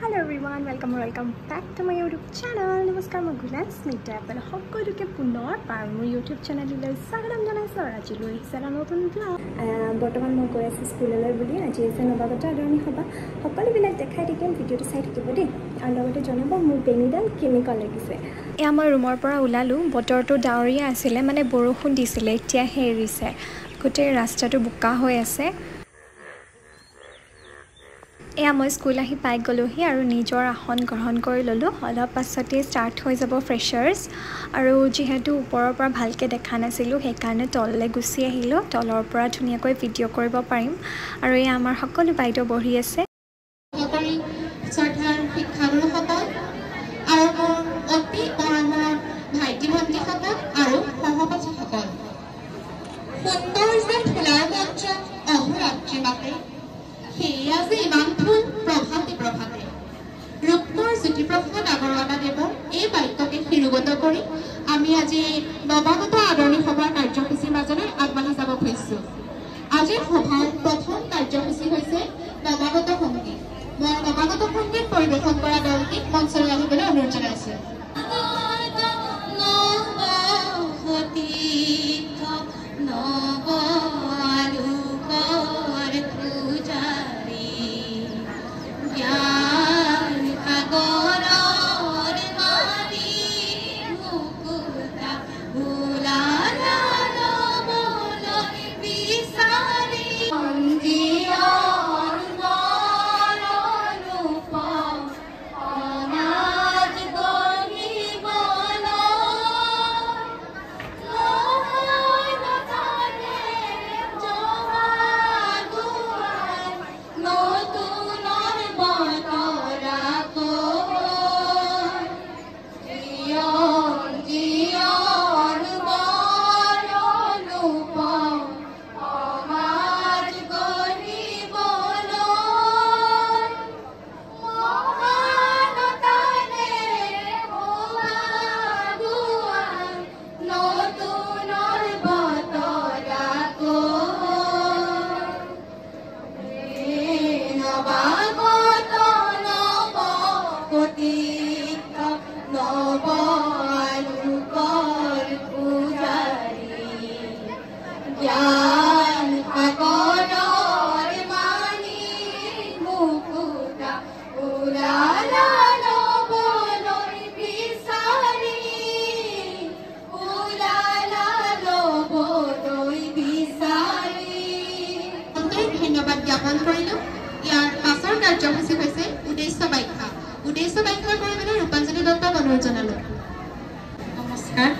Hello everyone, welcome back to my YouTube channel. Namaskar, মই গুলান স্মিতা আপোনাক সকলোকে পুনৰ মোৰ YouTube চেনেললৈ স্বাগতম জনাইছো আৰু আজি লৈ আহিছে নতুন ব্লগ। বৰ্তমান মই গৈ আছো স্কুললৈ বুলি আজি আছে নৱাগত আদৰণি সভা সকলোবিলাক দেখাই দিম ভিডিঅ'টো চাই থাকিব দেই আৰু লগতে জনাব মোৰ বেনিডাল কেনেকুৱা লাগিছে। এয়া মই ৰুমৰ পৰা ওলালো বতৰটো ডাৱৰীয়া আছিল মানে বৰষুণ দিছিল এতিয়া হেৰিছে গোটেই ৰাস্তাটো বোকা হৈ আছে। এয়া মই স্কুল আহি পাই গলোহি আৰু নিজৰ আসন গ্ৰহণ কৰি ললো অলপ পাছতে ষ্টাৰ্ট হৈ যাব ফ্ৰেছাৰ্ছ আৰু যেহেতু ওপৰৰ পৰা ভালকে দেখা নাছিলো সেইকাৰণে তললৈ গুচি আহিলো তলৰ পৰা ধুনীয়াকৈ ভিডিঅ' কৰিব পাৰিম আৰু এয়া আমাৰ সকলো বাইদেউ বহি আছে। আমি আজি নৱাগত আদৰণি সভাৰ কাৰ্যসূচীৰ মাজলৈ আগবাঢ়ি যাব খুজিছো। আজিৰ সভাৰ প্ৰথম কাৰ্যসূচী হৈছে নৱাগত সংগীত। মই নৱাগত সংগীত পৰিৱেশন কৰা দলটিক মঞ্চলৈ আহিবলৈ অনুৰোধ জনাইছো। ধন্যবাদ জ্ঞাপন কৰিলো। ইয়াৰ পাছৰ কাৰ্যসূচী হৈছে উদ্দেশ্য ব্যাখ্যা। উদ্দেশ্য ব্যাখ্যা কৰিবলৈ ৰূপাঞ্জলি দত্তক অনুৰোধ জনালো। নমস্কাৰ।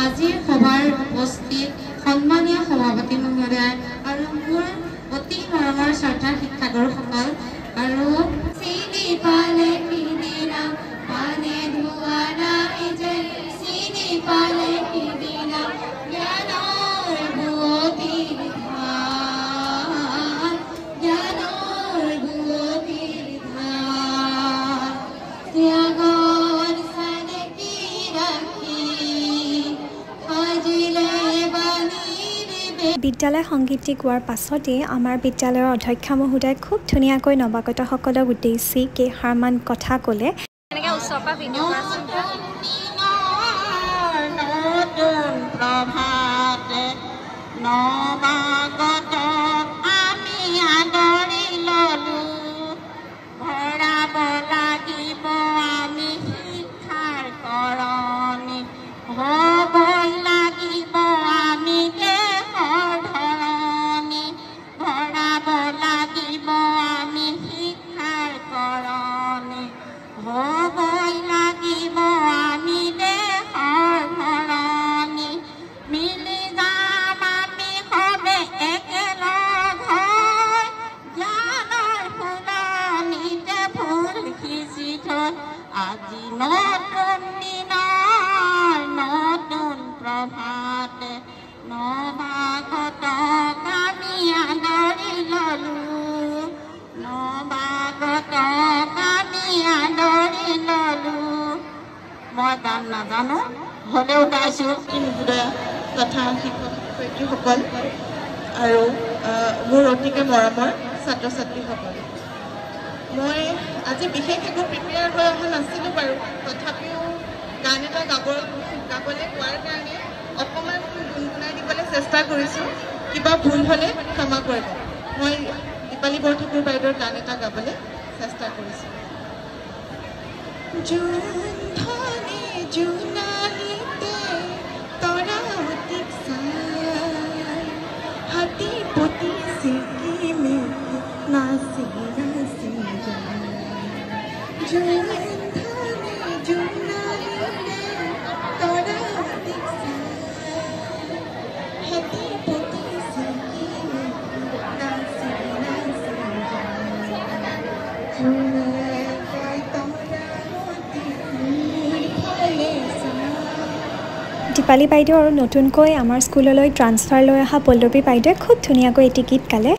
আজিৰ সভাৰ উপস্থিত সন্মানীয় সভাপতি মহোদয় আৰু মোৰ অতি মৰমৰ শ্ৰদ্ধাৰ শিক্ষাগুৰুসকল আৰু চিনি পালে পিদিনা পানে ধোৱা নাই যে চিনি পালে পিদিনা জ্ঞানৰ বুৱতী বিদ্যালয় সংগীত গোৱাৰ পাছতে আমাৰ বিদ্যালয়ৰ অধ্যক্ষা মহোদয় খুব ধুনীয়াকৈ নৱাগতসকলক উদ্দেশ্যি কেইষাৰমান কথা ক'লে। মই গান নাজানো হলেও গাইছো তথা শিক্ষক শিক্ষয়িত্ৰীসকল আৰু মোৰ অতিকে মৰমৰ ছাত্ৰ ছাত্ৰীসকল। মই আজি বিশেষ একো প্ৰিপেয়াৰ হৈ অহা নাছিলোঁ বাৰু, তথাপিও গান এটা গাবলৈ কোৱাৰ কাৰণে অকণমান গুণগুণাই দিবলৈ চেষ্টা কৰিছোঁ। কিবা ভুল হ'লে ক্ষমা কৰিব। মই দীপালী বৰঠাকুৰ বাইদেউৰ গান এটা গাবলৈ চেষ্টা কৰিছোঁ। হাতী পতি চিকিমে নাচি নাচি দীপালী বাইদেউ আৰু নতুনকৈ আমাৰ স্কুললৈ ট্ৰান্সফাৰ লৈ অহা পল্লৱী বাইদেৱে খুব ধুনীয়াকৈ এটি গীত গালে।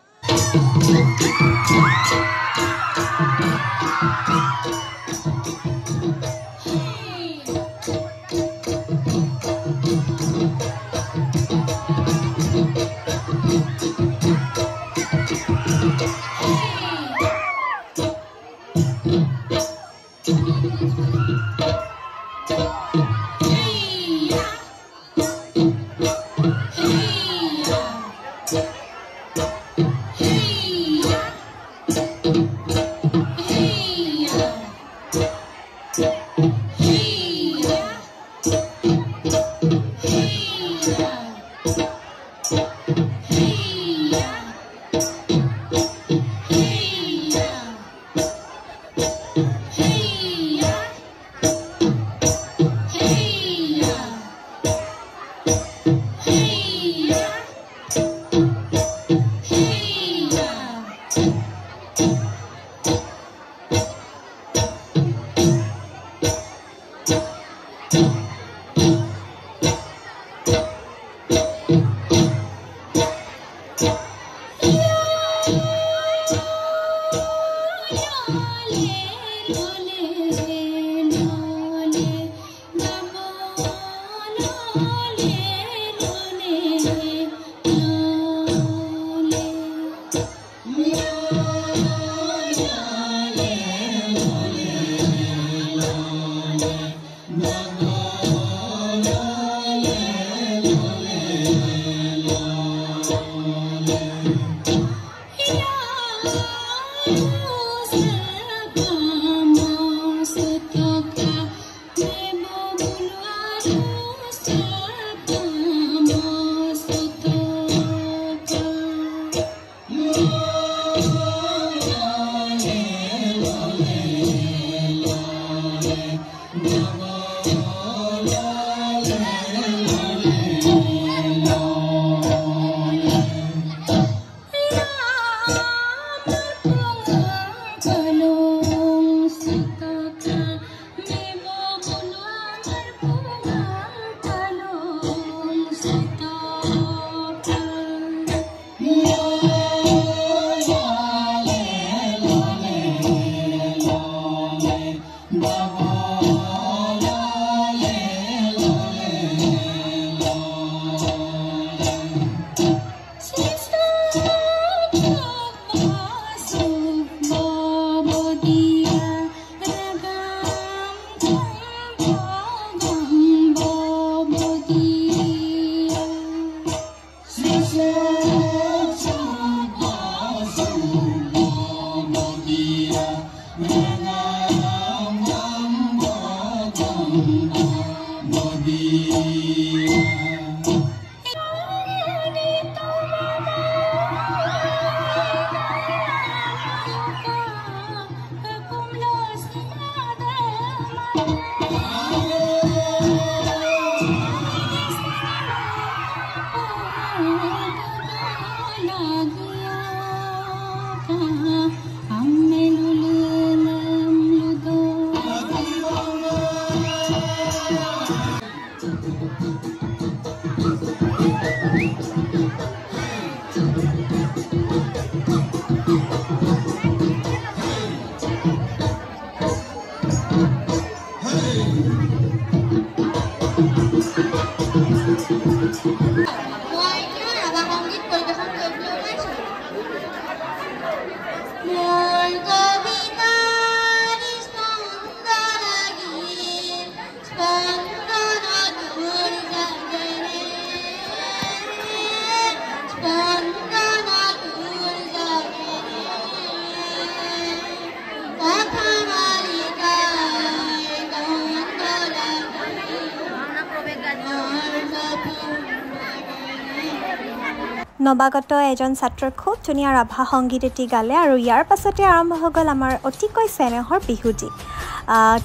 নৱাগত এজন ছাত্ৰৰ খুব ধুনীয়া ৰাভা সংগীত এটি গালে আৰু ইয়াৰ পাছতে আৰম্ভ হৈ গ'ল আমাৰ অতিকৈ চেনেহৰ বিহুটি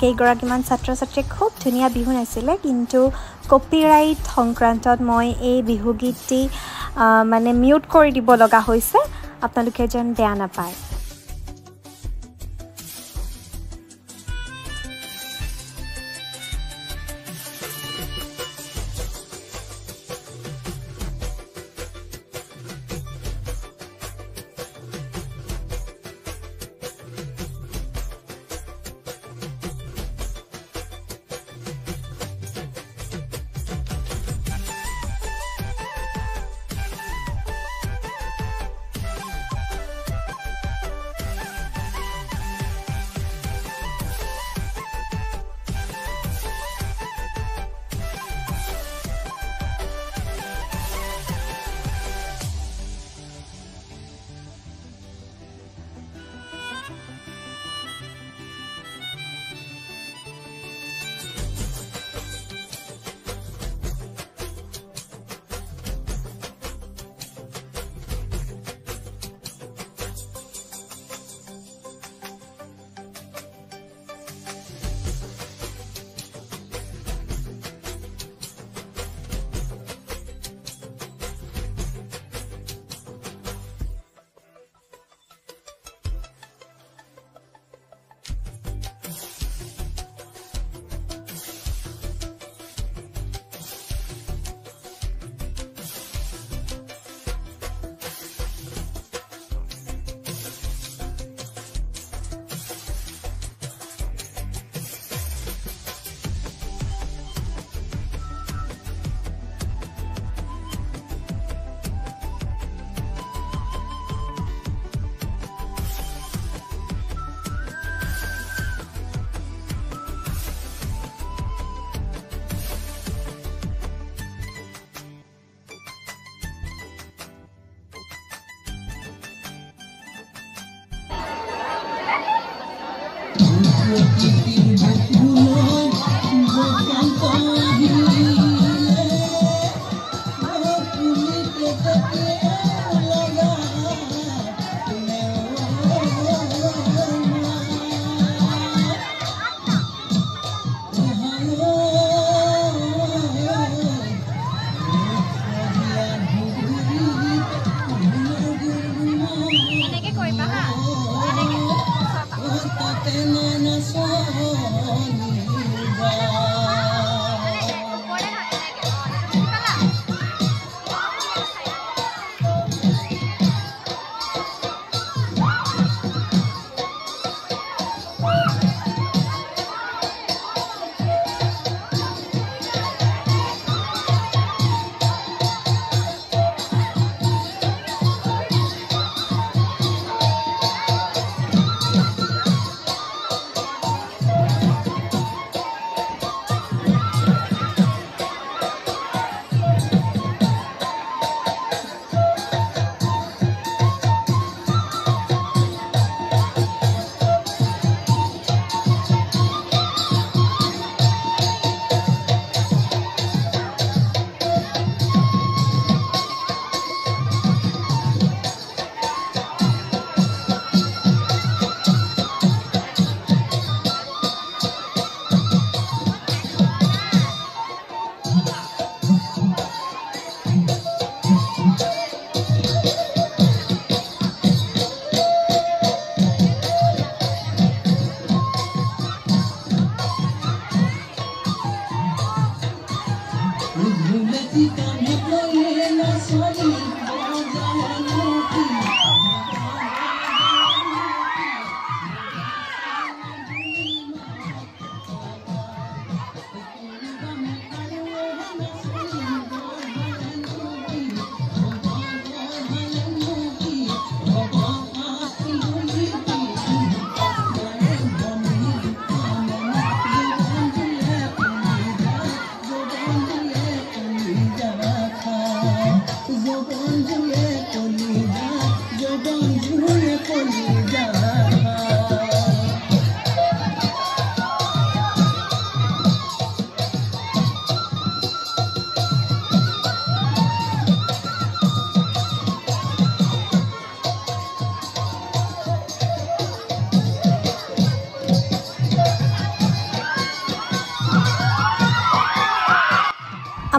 কেইগৰাকীমান ছাত্ৰ ছাত্ৰীয়ে খুব ধুনীয়া বিহু নাচিলে কিন্তু কপিৰাইট সংক্ৰান্তত মই এই বিহুগীতটি মানে মিউট কৰি দিব লগা হৈছে আপোনালোকে যেন বেয়া নাপায়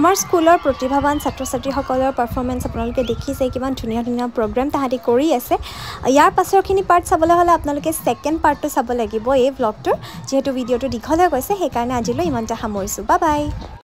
আমাৰ স্কুলৰ প্ৰতিভাৱান ছাত্ৰ ছাত্ৰীসকলৰ পাৰফৰ্মেঞ্চ আপোনালোকে দেখিছে কিমান ধুনীয়া ধুনীয়া প্ৰগ্ৰেম তাহাঁতি কৰি আছে ইয়াৰ পাছৰখিনি পাৰ্ট চাবলৈ হ'লে আপোনালোকে ছেকেণ্ড পাৰ্টটো চাব লাগিব এই ব্লগটোৰ যিহেতু ভিডিঅ'টো দীঘল হৈ গৈছে সেইকাৰণে আজিলৈ ইমানটা সামৰিছোঁ বাই বাই